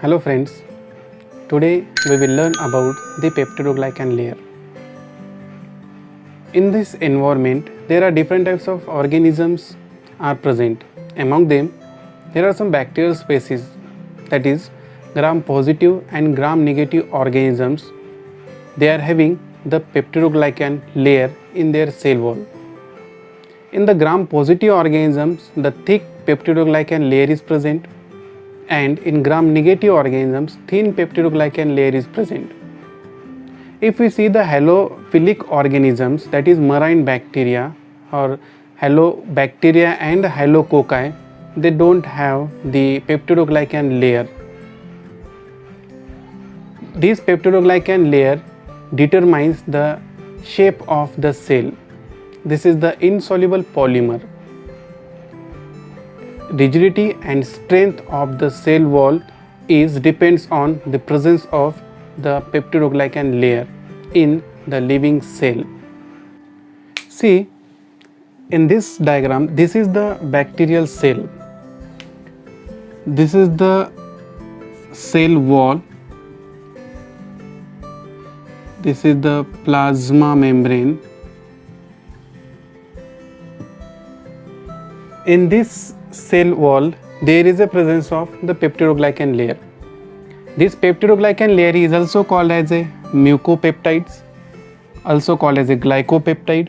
Hello friends, today we will learn about the peptidoglycan layer. In this environment, there are different types of organisms are present. Among them, there are some bacterial species, that is gram-positive and gram-negative organisms. They are having the peptidoglycan layer in their cell wall. In the gram-positive organisms, the thick peptidoglycan layer is present, and in gram-negative organisms, thin peptidoglycan layer is present. If we see the halophilic organisms, that is marine bacteria or halobacteria and halococci, they don't have the peptidoglycan layer. This peptidoglycan layer determines the shape of the cell. This is the insoluble polymer. Rigidity and strength of the cell wall depends on the presence of the peptidoglycan layer in the living cell. See, in this diagram, this is the bacterial cell. This is the cell wall. This is the plasma membrane. In this cell wall, there is a presence of the peptidoglycan layer. This peptidoglycan layer is also called as a mucopeptides, also called as a glycopeptide,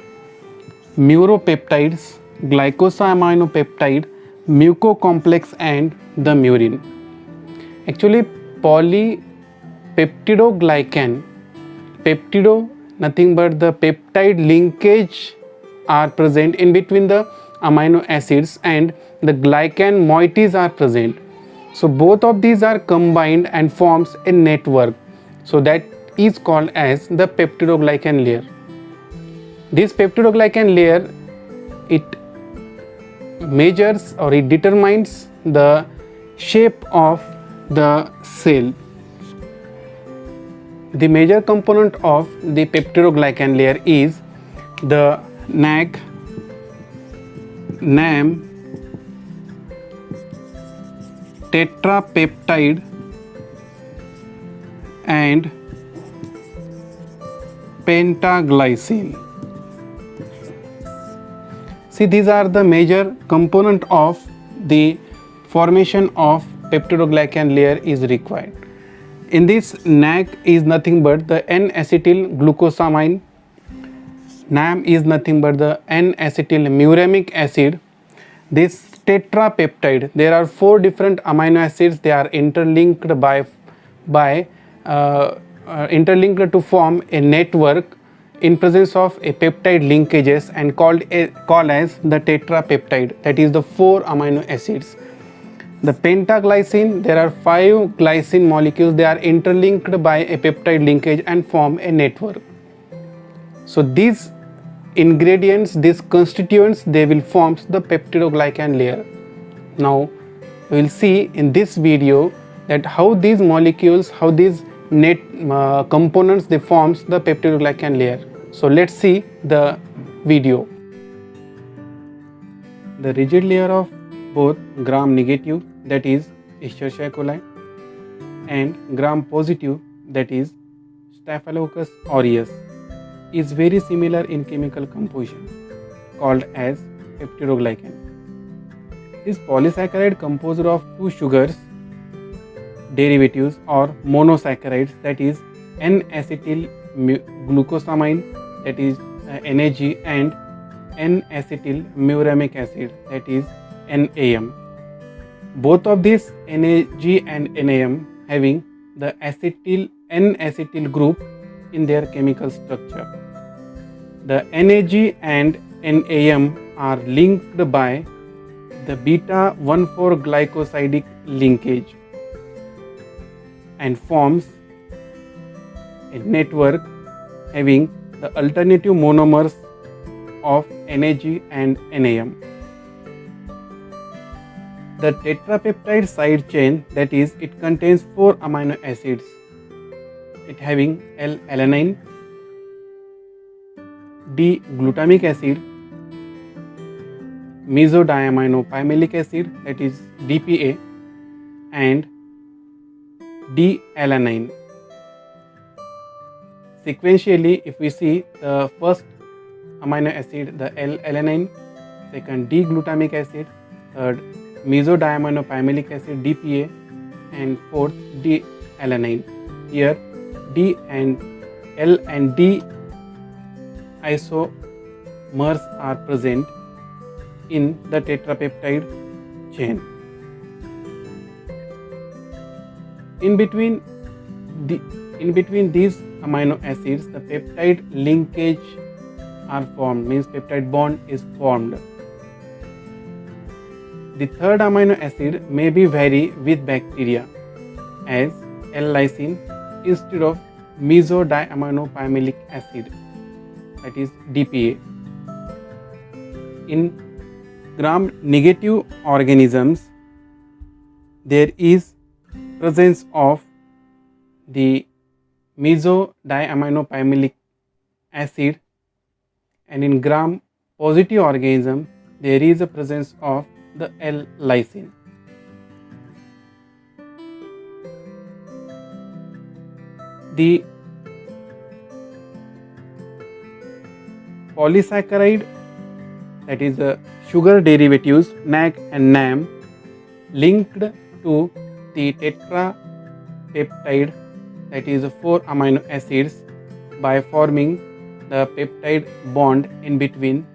muropeptides, glycosaminopeptide, mucocomplex and the murin. Actually, polypeptidoglycan, peptido nothing but the peptide linkage are present in between the amino acids, and the glycan moieties are present. So both of these are combined and forms a network. So that is called as the peptidoglycan layer. This peptidoglycan layer, it measures or it determines the shape of the cell. The major component of the peptidoglycan layer is the NAG, NAM, tetrapeptide and pentaglycine. See, these are the major component of the formation of peptidoglycan layer is required. In this, NAG is nothing but the N-acetyl glucosamine. NAM is nothing but the N-acetyl muramic acid. This tetrapeptide, there are 4 different amino acids. They are interlinked interlinked to form a network in presence of a peptide linkages and called as the tetrapeptide. That is the 4 amino acids. The pentaglycine, there are 5 glycine molecules. They are interlinked by a peptide linkage and form a network. So these ingredients, these constituents, they will form the peptidoglycan layer. Now we will see in this video that how these molecules, how these components, they forms the peptidoglycan layer. So let's see the video. The rigid layer of both gram-negative, that is Escherichia coli, and gram-positive, that is Staphylococcus aureus, is very similar in chemical composition, called as peptidoglycan. This polysaccharide composed of 2 sugars derivatives or monosaccharides, that is N-acetyl glucosamine, that is NAG, and N-acetyl muramic acid, that is NAM. Both of these NAG and NAM having the N-acetyl group in their chemical structure. The NAG and NAM are linked by the beta-1,4 glycosidic linkage and forms a network having the alternative monomers of NAG and NAM. The tetrapeptide side chain, that is, it contains 4 amino acids. It having L-alanine, D-glutamic acid, mesodiaminopimelic acid, that is DPA, and D-alanine. Sequentially, if we see the first amino acid, the L-alanine, second D-glutamic acid, third mesodiaminopyamilic acid DPA, and fourth D-alanine. Here D and L and D isomers are present in the tetrapeptide chain. In between these amino acids, the peptide linkage are formed, means peptide bond is formed. The third amino acid may be vary with bacteria as L-lysine instead of mesodiaminopyamilic acid, that is DPA. In gram-negative organisms, there is presence of the mesodiaminopyamilic acid, and in gram-positive organism, there is a presence of the L-lysine. The polysaccharide, that is the sugar derivatives NAC and NAM, linked to the tetrapeptide, that is 4 amino acids, by forming the peptide bond in between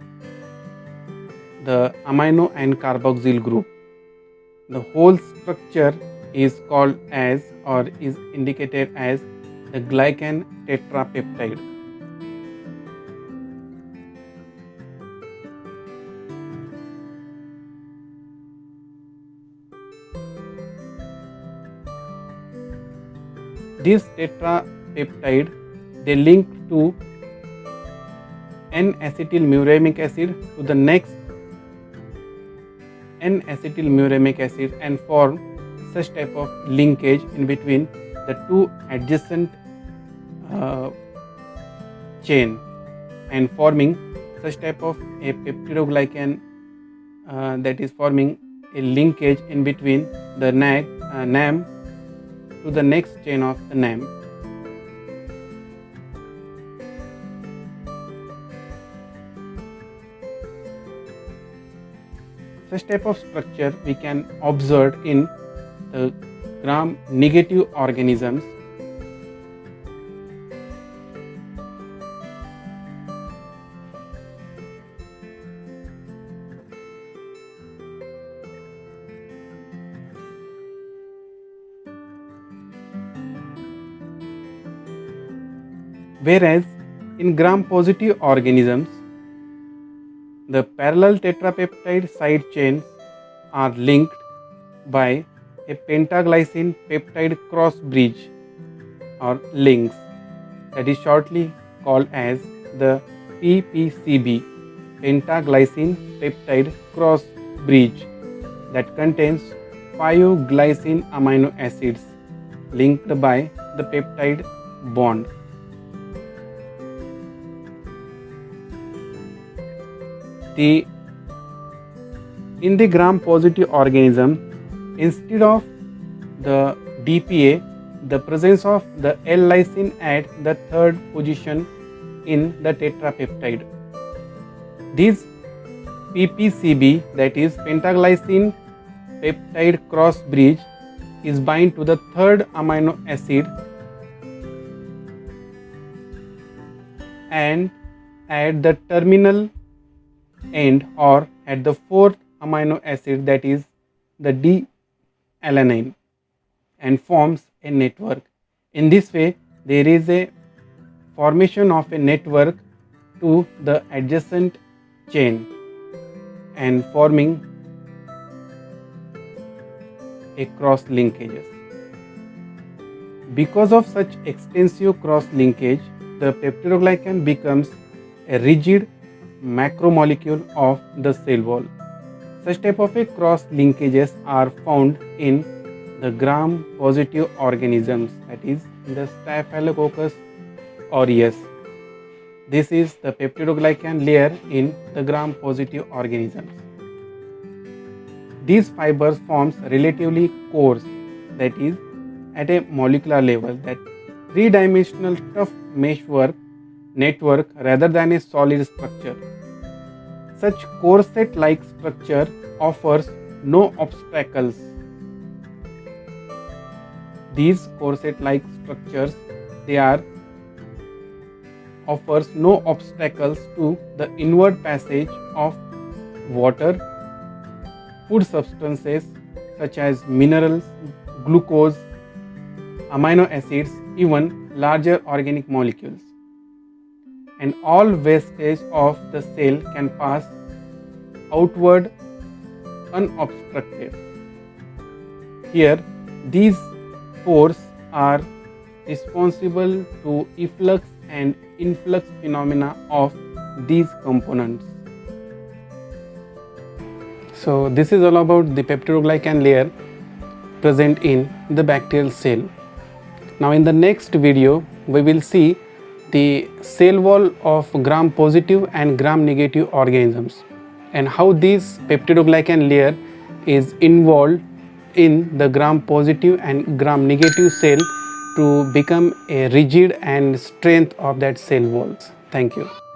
the amino and carboxyl group. The whole structure is called as, or is indicated as, the glycan tetrapeptide. This tetrapeptide, they link to N-acetylmuramic acid to the next N-acetylmuramic acid and form such type of linkage in between the two adjacent chain and forming such type of a peptidoglycan, that is forming a linkage in between the NAM to the next chain of the NAM. Such type of structure we can observe in the gram-negative organisms. Whereas in gram-positive organisms, the parallel tetrapeptide side chains are linked by a pentaglycine peptide cross bridge or links, that is shortly called as the PPCB, pentaglycine peptide cross bridge, that contains 5 glycine amino acids linked by the peptide bond. In the gram-positive organism, instead of the DPA, the presence of the L-lysine at the third position in the tetrapeptide. This PPCB, that is pentaglycine peptide cross bridge, is bind to the third amino acid and at the terminal end or at the fourth amino acid, that is the D-alanine, and forms a network. In this way, there is a formation of a network to the adjacent chain and forming a cross linkages. Because of such extensive cross linkage, the peptidoglycan becomes a rigid macromolecule of the cell wall. Such type of a cross linkages are found in the gram-positive organisms, that is in the Staphylococcus aureus. This is the peptidoglycan layer in the gram-positive organisms. These fibers forms relatively coarse, that is at a molecular level, that three-dimensional tough network rather than a solid structure. Such corset-like structure offers no obstacles. These corset-like structures, offers no obstacles to the inward passage of water, food substances such as minerals, glucose, amino acids, even larger organic molecules. And all wastage of the cell can pass outward unobstructed. Here, these pores are responsible to efflux and influx phenomena of these components. So this is all about the peptidoglycan layer present in the bacterial cell. Now in the next video we will see the cell wall of gram-positive and gram-negative organisms and how this peptidoglycan layer is involved in the gram-positive and gram-negative cell to become a rigid and strength of that cell walls. Thank you.